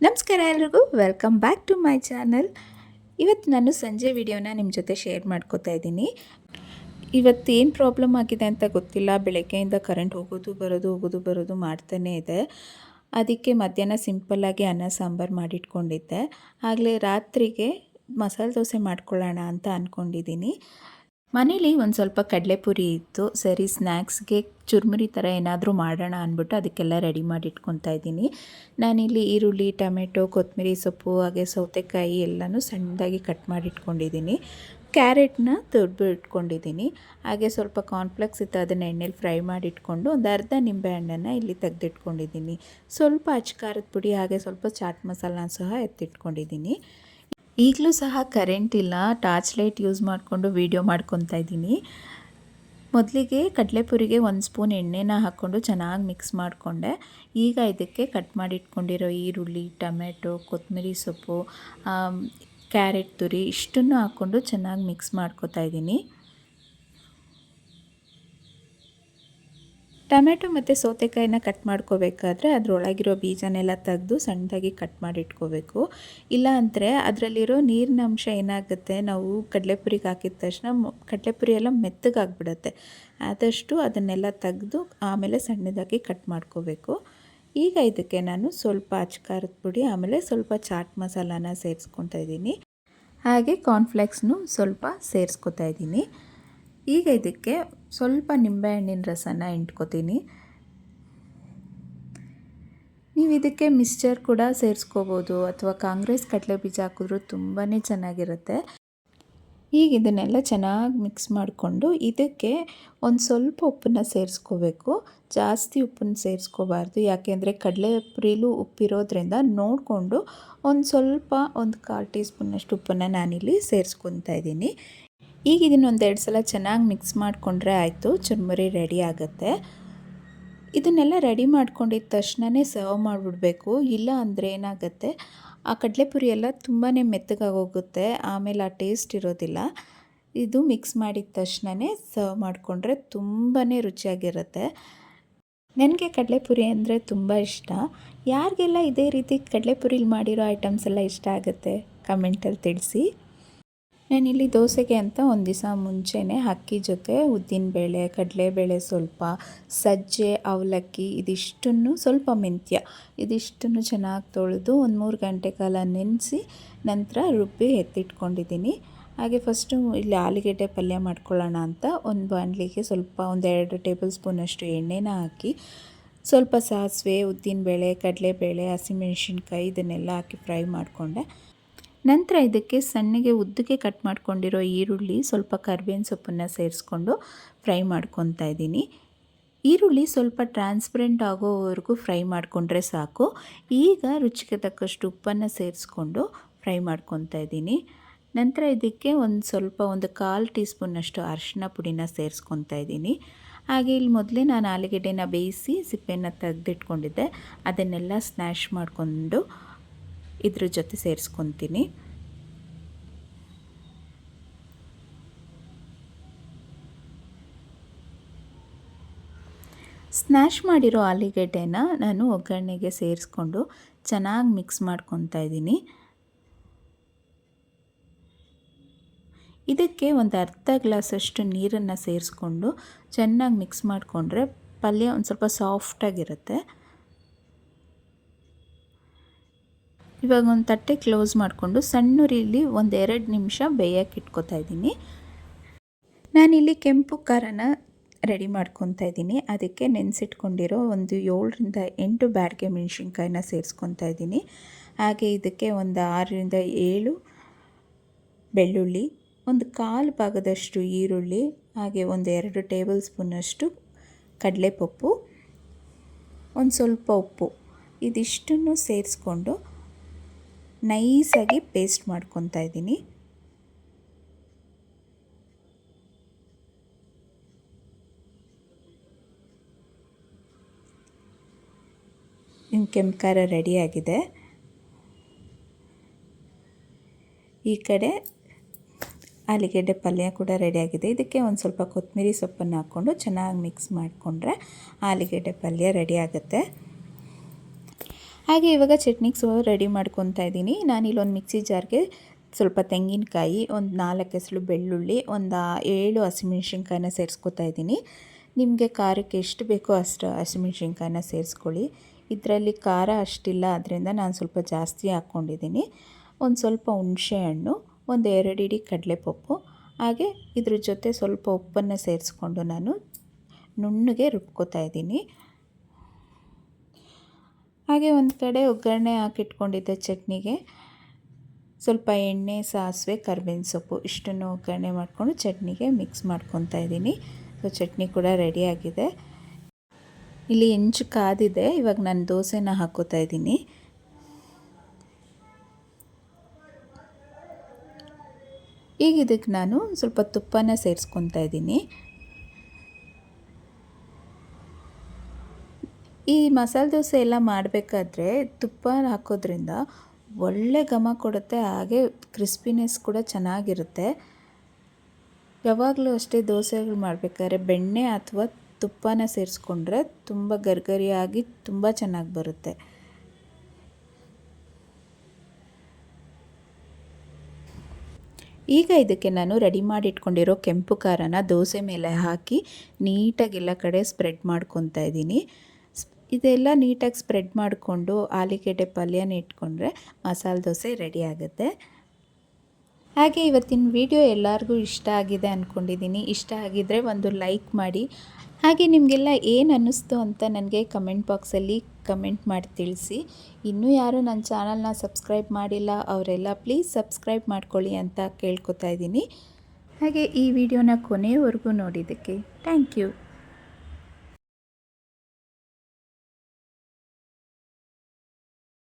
ನಮಸ್ಕಾರ ಎಲ್ರಿಗೂ, welcome back to my channel. ಇವತ್ತು ನಾನು ಸಂಜೆ ವಿಡಿಯೋನ ನಿಮ್ಮ ಜೊತೆ ಶೇರ್ ಮಾಡ್ಕೋತಾ ಇದ್ದೀನಿ. ಇವತ್ತು ಏನು ಪ್ರಾಬ್ಲಮ್ ಆಗಿದೆ ಅಂತ ಗೊತ್ತಿಲ್ಲ. ಬೆಳಗ್ಗೆಯಿಂದ ಕರೆಂಟ್ ಹೋಗೋದು ಬರೋದು ಮಾಡ್ತಾನೇ ಇದೆ. ಅದಕ್ಕೆ ಮಧ್ಯಾಹ್ನ ಸಿಂಪಲ್ಲಾಗಿ ಅನ್ನ ಸಾಂಬಾರು ಮಾಡಿಟ್ಕೊಂಡಿದ್ದೆ. ಆಗಲೇ ರಾತ್ರಿಗೆ ಮಸಾಲೆ ದೋಸೆ ಮಾಡ್ಕೊಳ್ಳೋಣ ಅಂತ ಅಂದ್ಕೊಂಡಿದ್ದೀನಿ. ಮನೇಲಿ ಒಂದು ಸ್ವಲ್ಪ ಕಡಲೆಪುರಿ ಇತ್ತು. ಸರಿ ಸ್ನ್ಯಾಕ್ಸ್ಗೆ ಚುರುಮುರಿ ಥರ ಏನಾದರೂ ಮಾಡೋಣ ಅಂದ್ಬಿಟ್ಟು ಅದಕ್ಕೆಲ್ಲ ರೆಡಿ ಮಾಡಿ ಇಟ್ಕೊತಾ ಇದ್ದೀನಿ. ನಾನಿಲ್ಲಿ ಈರುಳ್ಳಿ, ಟೊಮೆಟೊ, ಕೊತ್ತಂಬರಿ ಸೊಪ್ಪು ಹಾಗೆ ಸೌತೆಕಾಯಿ ಎಲ್ಲನೂ ಸಣ್ಣದಾಗಿ ಕಟ್ ಮಾಡಿ ಇಟ್ಕೊಂಡಿದ್ದೀನಿ. ಕ್ಯಾರೆಟ್ನ ತುರಿದು ಇಟ್ಕೊಂಡಿದ್ದೀನಿ. ಹಾಗೆ ಸ್ವಲ್ಪ ಕಾರ್ನ್ಫ್ಲೆಕ್ಸ್ ಇತ್ತು, ಅದನ್ನು ಎಣ್ಣೆಲಿ ಫ್ರೈ ಮಾಡಿ ಇಟ್ಕೊಂಡು ಒಂದು ಅರ್ಧ ನಿಂಬೆಹಣ್ಣನ್ನು ಇಲ್ಲಿ ತೆಗೆದಿಟ್ಕೊಂಡಿದ್ದೀನಿ. ಸ್ವಲ್ಪ ಅಚ್ಕಾರದ ಪುಡಿ ಹಾಗೆ ಸ್ವಲ್ಪ ಚಾಟ್ ಮಸಾಲ ಸಹ ಎತ್ತಿಟ್ಕೊಂಡಿದ್ದೀನಿ. ಈಗಲೂ ಸಹ ಕರೆಂಟ್ ಇಲ್ಲ, ಟಾರ್ಚ್ ಲೈಟ್ ಯೂಸ್ ಮಾಡಿಕೊಂಡು ವೀಡಿಯೋ ಮಾಡ್ಕೊತಾ ಇದ್ದೀನಿ. ಮೊದಲಿಗೆ ಕಡಲೆಪುರಿಗೆ 1 ಸ್ಪೂನ್ ಎಣ್ಣೆನ ಹಾಕ್ಕೊಂಡು ಚೆನ್ನಾಗಿ ಮಿಕ್ಸ್ ಮಾಡಿಕೊಂಡೆ. ಈಗ ಇದಕ್ಕೆ ಕಟ್ ಮಾಡಿ ಇಟ್ಕೊಂಡಿರೋ ಈರುಳ್ಳಿ, ಟೊಮೆಟೊ, ಕೊತ್ತಂಬರಿ ಸೊಪ್ಪು, ಕ್ಯಾರೆಟ್ ತುರಿ ಇಷ್ಟನ್ನು ಹಾಕ್ಕೊಂಡು ಚೆನ್ನಾಗಿ ಮಿಕ್ಸ್ ಮಾಡ್ಕೊತಾ ಇದ್ದೀನಿ. ಟೊಮೆಟೊ ಮತ್ತು ಸೌತೆಕಾಯಿನ ಕಟ್ ಮಾಡ್ಕೋಬೇಕಾದ್ರೆ ಅದರೊಳಗಿರೋ ಬೀಜನೆಲ್ಲ ತೆಗೆದು ಸಣ್ಣದಾಗಿ ಕಟ್ ಮಾಡಿ ಇಟ್ಕೋಬೇಕು. ಇಲ್ಲ ಅಂದರೆ ಅದರಲ್ಲಿರೋ ನೀರಿನ ಅಂಶ ಏನಾಗುತ್ತೆ, ನಾವು ಕಡಲೆಪುರಿಗೆ ಹಾಕಿದ ತಕ್ಷಣ ಕಡಲೆಪುರಿ ಎಲ್ಲ ಮೆತ್ತಗಾಗ್ಬಿಡುತ್ತೆ. ಆದಷ್ಟು ಅದನ್ನೆಲ್ಲ ತೆಗೆದು ಆಮೇಲೆ ಸಣ್ಣದಾಗಿ ಕಟ್ ಮಾಡ್ಕೋಬೇಕು. ಈಗ ಇದಕ್ಕೆ ನಾನು ಸ್ವಲ್ಪ ಅಚ್ಕಾರದ ಪುಡಿ ಆಮೇಲೆ ಸ್ವಲ್ಪ ಚಾಟ್ ಮಸಾಲಾನ ಸೇರಿಸ್ಕೊತಾ ಇದ್ದೀನಿ. ಹಾಗೆ ಕಾರ್ನ್ಫ್ಲೆಕ್ಸ್ನು ಸ್ವಲ್ಪ ಸೇರಿಸ್ಕೊತಾ ಇದ್ದೀನಿ. ಈಗ ಇದಕ್ಕೆ ಸ್ವಲ್ಪ ನಿಂಬೆಹಣ್ಣಿನ ರಸನ ಹಿಂಡ್ಕೊತೀನಿ. ನೀವು ಇದಕ್ಕೆ ಮಿಕ್ಸ್ಚರ್ ಕೂಡ ಸೇರಿಸ್ಕೋಬೋದು ಅಥವಾ ಕಾಂಗ್ರೆಸ್ ಕಡಲೆ ಬೀಜ ಹಾಕಿದ್ರೂ ತುಂಬಾ ಚೆನ್ನಾಗಿರುತ್ತೆ. ಈಗ ಇದನ್ನೆಲ್ಲ ಚೆನ್ನಾಗಿ ಮಿಕ್ಸ್ ಮಾಡಿಕೊಂಡು ಇದಕ್ಕೆ ಒಂದು ಸ್ವಲ್ಪ ಉಪ್ಪನ್ನು ಸೇರಿಸ್ಕೋಬೇಕು. ಜಾಸ್ತಿ ಉಪ್ಪನ್ನು ಸೇರಿಸ್ಕೋಬಾರ್ದು, ಯಾಕೆಂದರೆ ಕಡಲೆಪುರಿಲೂ ಉಪ್ಪಿರೋದ್ರಿಂದ ನೋಡಿಕೊಂಡು ಒಂದು ಸ್ವಲ್ಪ 1/4 ಟೀ ಸ್ಪೂನಷ್ಟು ಉಪ್ಪನ್ನು ನಾನಿಲ್ಲಿ ಸೇರಿಸ್ಕೊತಾ ಇದ್ದೀನಿ. ಈಗ ಇದನ್ನು 1-2 ಸಲ ಚೆನ್ನಾಗಿ ಮಿಕ್ಸ್ ಮಾಡಿಕೊಂಡ್ರೆ ಆಯಿತು, ಚುರುಮುರಿ ರೆಡಿ ಆಗುತ್ತೆ. ಇದನ್ನೆಲ್ಲ ರೆಡಿ ಮಾಡ್ಕೊಂಡಿದ್ದ ತಕ್ಷಣವೇ ಸರ್ವ್ ಮಾಡಿಬಿಡ್ಬೇಕು. ಇಲ್ಲ ಅಂದರೆ ಏನಾಗುತ್ತೆ, ಆ ಕಡಲೆಪುರಿ ಎಲ್ಲ ತುಂಬಾ ಮೆತ್ತಗಾಗೋಗುತ್ತೆ, ಆಮೇಲೆ ಆ ಟೇಸ್ಟ್ ಇರೋದಿಲ್ಲ. ಇದು ಮಿಕ್ಸ್ ಮಾಡಿದ ತಕ್ಷಣವೇ ಸರ್ವ್ ಮಾಡಿಕೊಂಡ್ರೆ ತುಂಬಾ ರುಚಿಯಾಗಿರುತ್ತೆ. ನನಗೆ ಕಡಲೆಪುರಿ ಅಂದರೆ ತುಂಬ ಇಷ್ಟ. ಯಾರಿಗೆಲ್ಲ ಇದೇ ರೀತಿ ಕಡಲೆಪುರಿಲಿ ಮಾಡಿರೋ ಐಟಮ್ಸ್ ಎಲ್ಲ ಇಷ್ಟ ಆಗುತ್ತೆ ಕಮೆಂಟಲ್ಲಿ ತಿಳಿಸಿ. ನಾನಿಲ್ಲಿ ದೋಸೆಗೆ ಅಂತ ಒಂದು ದಿವಸ ಮುಂಚೆನೇ ಅಕ್ಕಿ ಜೊತೆ ಉದ್ದಿನಬೇಳೆ, ಕಡಲೆಬೇಳೆ, ಸ್ವಲ್ಪ ಸಜ್ಜೆ, ಅವಲಕ್ಕಿ ಇದಿಷ್ಟನ್ನು, ಸ್ವಲ್ಪ ಮೆಂತ್ಯ ಇದಿಷ್ಟನ್ನು ಚೆನ್ನಾಗಿ ತೊಳೆದು ಒಂದು 3 ಗಂಟೆ ಕಾಲ ನೆನೆಸಿ ನಂತರ ರುಬ್ಬಿ ಎತ್ತಿಟ್ಕೊಂಡಿದ್ದೀನಿ. ಹಾಗೆ ಫಸ್ಟು ಇಲ್ಲಿ ಆಲೂಗೆಡ್ಡೆ ಪಲ್ಯ ಮಾಡ್ಕೊಳ್ಳೋಣ ಅಂತ ಒಂದು ಬಾಣಲಿಗೆ ಸ್ವಲ್ಪ 1-2 ಟೇಬಲ್ ಸ್ಪೂನಷ್ಟು ಎಣ್ಣೆನ ಹಾಕಿ ಸ್ವಲ್ಪ ಸಾಸಿವೆ, ಉದ್ದಿನಬೇಳೆ, ಕಡಲೆಬೇಳೆ, ಹಸಿಮೆಣಸಿನ್ಕಾಯಿ ಇದನ್ನೆಲ್ಲ ಹಾಕಿ ಫ್ರೈ ಮಾಡಿಕೊಂಡೆ. ನಂತರ ಇದಕ್ಕೆ ಸಣ್ಣಗೆ ಉದ್ದಕ್ಕೆ ಕಟ್ ಮಾಡ್ಕೊಂಡಿರೋ ಈರುಳ್ಳಿ, ಸ್ವಲ್ಪ ಕರಿಬೇವಿನ ಸೊಪ್ಪನ್ನು ಸೇರಿಸ್ಕೊಂಡು ಫ್ರೈ ಮಾಡ್ಕೊತಾ ಇದ್ದೀನಿ. ಈರುಳ್ಳಿ ಸ್ವಲ್ಪ ಟ್ರಾನ್ಸ್ಪರೆಂಟ್ ಆಗೋವರೆಗೂ ಫ್ರೈ ಮಾಡಿಕೊಂಡ್ರೆ ಸಾಕು. ಈಗ ರುಚಿಗೆ ತಕ್ಕಷ್ಟು ಉಪ್ಪನ್ನು ಸೇರಿಸ್ಕೊಂಡು ಫ್ರೈ ಮಾಡ್ಕೊತಾ ಇದ್ದೀನಿ. ನಂತರ ಇದಕ್ಕೆ ಒಂದು 1/4 ಟೀ ಸ್ಪೂನಷ್ಟು ಅರಿಶಿನ ಪುಡಿನ ಸೇರಿಸ್ಕೊತಾ ಇದ್ದೀನಿ. ಹಾಗೆ ಇಲ್ಲಿ ಮೊದಲೇ ನಾನು ಆಲೂಗೆಡ್ಡೆನ ಬೇಯಿಸಿ ಸಿಪ್ಪೆನ ತೆಗೆದಿಟ್ಕೊಂಡಿದ್ದೆ, ಅದನ್ನೆಲ್ಲ ಸ್ನ್ಯಾಶ್ ಮಾಡಿಕೊಂಡು ಇದ್ರ ಜೊತೆ ಸೇರಿಸ್ಕೊತೀನಿ. ಸ್ನ್ಯಾಶ್ ಮಾಡಿರೋ ಆಲೂಗೆಡ್ಡೆನ ನಾನು ಒಗ್ಗರಣೆಗೆ ಸೇರಿಸ್ಕೊಂಡು ಚೆನ್ನಾಗಿ ಮಿಕ್ಸ್ ಮಾಡ್ಕೊತಾ ಇದ್ದೀನಿ. ಇದಕ್ಕೆ ಒಂದು ಅರ್ಧ ಗ್ಲಾಸಷ್ಟು ನೀರನ್ನು ಸೇರಿಸ್ಕೊಂಡು ಚೆನ್ನಾಗಿ ಮಿಕ್ಸ್ ಮಾಡಿಕೊಂಡ್ರೆ ಪಲ್ಯ ಒಂದು ಸ್ವಲ್ಪ ಸಾಫ್ಟಾಗಿರುತ್ತೆ. ಇವಾಗ ಒಂದು ತಟ್ಟೆ ಕ್ಲೋಸ್ ಮಾಡಿಕೊಂಡು ಸಣ್ಣ ಉರಿಲಿ 1-2 ನಿಮಿಷ ಬೇಯಕ್ಕೆ ಇಟ್ಕೊತಾ ಇದ್ದೀನಿ. ನಾನಿಲ್ಲಿ ಕೆಂಪು ಖಾರನ ರೆಡಿ ಮಾಡ್ಕೊತಾ ಇದ್ದೀನಿ. ಅದಕ್ಕೆ ನೆನೆಸಿಟ್ಕೊಂಡಿರೋ ಒಂದು 7-8 ಬ್ಯಾಡಗೆ ಮೆಣಸಿನ್ಕಾಯಿನ ಸೇರಿಸ್ಕೊತಾ ಇದ್ದೀನಿ. ಹಾಗೆ ಇದಕ್ಕೆ ಒಂದು 6-7 ಬೆಳ್ಳುಳ್ಳಿ, ಒಂದು 1/4 ಭಾಗದಷ್ಟು ಈರುಳ್ಳಿ, ಹಾಗೆ 1-2 ಟೇಬಲ್ ಸ್ಪೂನಷ್ಟು ಕಡಲೆಪಪ್ಪು, ಒಂದು ಸ್ವಲ್ಪ ಉಪ್ಪು ಇದಿಷ್ಟನ್ನು ಸೇರಿಸ್ಕೊಂಡು ನೈಸಾಗಿ ಪೇಸ್ಟ್ ಮಾಡ್ಕೊತಾ ಇದ್ದೀನಿ. ಇನ್ನು ಕೆಂಪು ಖಾರ ರೆಡಿಯಾಗಿದೆ. ಈ ಕಡೆ ಆಲೂಗೆಡ್ಡೆ ಪಲ್ಯ ಕೂಡ ರೆಡಿಯಾಗಿದೆ. ಇದಕ್ಕೆ ಒಂದು ಸ್ವಲ್ಪ ಕೊತ್ತಂಬರಿ ಸೊಪ್ಪನ್ನು ಹಾಕ್ಕೊಂಡು ಚೆನ್ನಾಗಿ ಮಿಕ್ಸ್ ಮಾಡಿಕೊಂಡ್ರೆ ಆಲೂಗೆಡ್ಡೆ ಪಲ್ಯ ರೆಡಿ ಆಗುತ್ತೆ. ಹಾಗೆ ಇವಾಗ ಚಟ್ನಿಗೆ ರೆಡಿ ಮಾಡ್ಕೊತಾ ಇದ್ದೀನಿ. ನಾನಿಲ್ಲೊಂದು ಮಿಕ್ಸಿ ಜಾರ್ಗೆ ಸ್ವಲ್ಪ ತೆಂಗಿನಕಾಯಿ, ಒಂದು 4 ಎಸಳು ಬೆಳ್ಳುಳ್ಳಿ, ಒಂದು 7 ಹಸಿಮೆಣ್ಸಿನ್ಕಾಯಿನ ಸೇರಿಸ್ಕೊತಾ ಇದ್ದೀನಿ. ನಿಮಗೆ ಖಾರಕ್ಕೆ ಎಷ್ಟು ಬೇಕೋ ಅಷ್ಟು ಹಸಿಮೆಣ್ಸಿನ್ಕಾಯಿನ ಸೇರಿಸ್ಕೊಳ್ಳಿ. ಇದರಲ್ಲಿ ಖಾರ ಅಷ್ಟಿಲ್ಲ, ಅದರಿಂದ ನಾನು ಸ್ವಲ್ಪ ಜಾಸ್ತಿ ಹಾಕ್ಕೊಂಡಿದ್ದೀನಿ. ಒಂದು ಸ್ವಲ್ಪ ಹುಣಸೆ ಹಣ್ಣು, ಒಂದು 2 ಹಿಡಿ ಕಡಲೆಪಪ್ಪು, ಹಾಗೆ ಇದ್ರ ಜೊತೆ ಸ್ವಲ್ಪ ಉಪ್ಪನ್ನು ಸೇರಿಸ್ಕೊಂಡು ನಾನು ನುಣ್ಣಗೆ ರುಬ್ಕೋತಾ ಇದ್ದೀನಿ. ಹಾಗೆ ಒಂದು ಕಡೆ ಒಗ್ಗರಣೆ ಹಾಕಿಟ್ಕೊಂಡಿದ್ದೆ ಚಟ್ನಿಗೆ. ಸ್ವಲ್ಪ ಎಣ್ಣೆ, ಸಾಸಿವೆ, ಕರಿಬೇವಿನ ಸೊಪ್ಪು ಇಷ್ಟನ್ನು ಒಗ್ಗರಣೆ ಮಾಡಿಕೊಂಡು ಚಟ್ನಿಗೆ ಮಿಕ್ಸ್ ಮಾಡ್ಕೊತಾ ಇದ್ದೀನಿ. ಸೊ ಚಟ್ನಿ ಕೂಡ ರೆಡಿಯಾಗಿದೆ. ಇಲ್ಲಿ ಹೆಂಚು ಕಾದಿದೆ. ಇವಾಗ ನಾನು ದೋಸೆನ ಹಾಕೋತಾ ಇದ್ದೀನಿ. ಈಗ ಇದಕ್ಕೆ ನಾನು ಸ್ವಲ್ಪ ತುಪ್ಪನ ಸೇರಿಸ್ಕೊತಾ ಇದ್ದೀನಿ. ಈ ಮಸಾಲೆ ದೋಸೆ ಎಲ್ಲ ಮಾಡಬೇಕಾದ್ರೆ ತುಪ್ಪ ಹಾಕೋದ್ರಿಂದ ಒಳ್ಳೆ ಘಮ ಕೊಡುತ್ತೆ, ಹಾಗೆ ಕ್ರಿಸ್ಪಿನೆಸ್ ಕೂಡ ಚೆನ್ನಾಗಿರುತ್ತೆ. ಯಾವಾಗಲೂ ಅಷ್ಟೇ ದೋಸೆಗಳು ಮಾಡಬೇಕಾದ್ರೆ ಬೆಣ್ಣೆ ಅಥವಾ ತುಪ್ಪನ ಸೇರಿಸ್ಕೊಂಡ್ರೆ ತುಂಬ ಗರಿಗರಿಯಾಗಿ ತುಂಬ ಚೆನ್ನಾಗಿ ಬರುತ್ತೆ. ಈಗ ಇದಕ್ಕೆ ನಾನು ರೆಡಿ ಮಾಡಿ ಇಟ್ಕೊಂಡಿರೋ ಕೆಂಪು ಖಾರನ ದೋಸೆ ಮೇಲೆ ಹಾಕಿ ನೀಟಾಗಿ ಎಲ್ಲ ಕಡೆ ಸ್ಪ್ರೆಡ್ ಮಾಡ್ಕೊತಾ ಇದ್ದೀನಿ. ಇದೆಲ್ಲ ನೀಟಾಗಿ ಸ್ಪ್ರೆಡ್ ಮಾಡಿಕೊಂಡು ಆಲೂಗೆಡ್ಡೆ ಪಲ್ಯನ ಇಟ್ಕೊಂಡ್ರೆ ಮಸಾಲೆ ದೋಸೆ ರೆಡಿ ಆಗುತ್ತೆ. ಹಾಗೆ ಇವತ್ತಿನ ವಿಡಿಯೋ ಎಲ್ಲರಿಗೂ ಇಷ್ಟ ಆಗಿದೆ ಅಂದ್ಕೊಂಡಿದ್ದೀನಿ. ಇಷ್ಟ ಆಗಿದ್ದರೆ ಒಂದು ಲೈಕ್ ಮಾಡಿ. ಹಾಗೆ ನಿಮಗೆಲ್ಲ ಏನು ಅನ್ನಿಸ್ತು ಅಂತ ನನಗೆ ಕಮೆಂಟ್ ಬಾಕ್ಸಲ್ಲಿ ಕಮೆಂಟ್ ಮಾಡಿ ತಿಳಿಸಿ. ಇನ್ನೂ ಯಾರು ನನ್ನ ಚಾನಲ್ನ ಸಬ್ಸ್ಕ್ರೈಬ್ ಮಾಡಿಲ್ಲ ಅವರೆಲ್ಲ ಪ್ಲೀಸ್ ಸಬ್ಸ್ಕ್ರೈಬ್ ಮಾಡ್ಕೊಳ್ಳಿ ಅಂತ ಕೇಳ್ಕೊತಾ ಇದ್ದೀನಿ. ಹಾಗೆ ಈ ವಿಡಿಯೋನ ಕೊನೆಯವರೆಗೂ ನೋಡಿದ್ದಕ್ಕೆ ಥ್ಯಾಂಕ್ ಯು.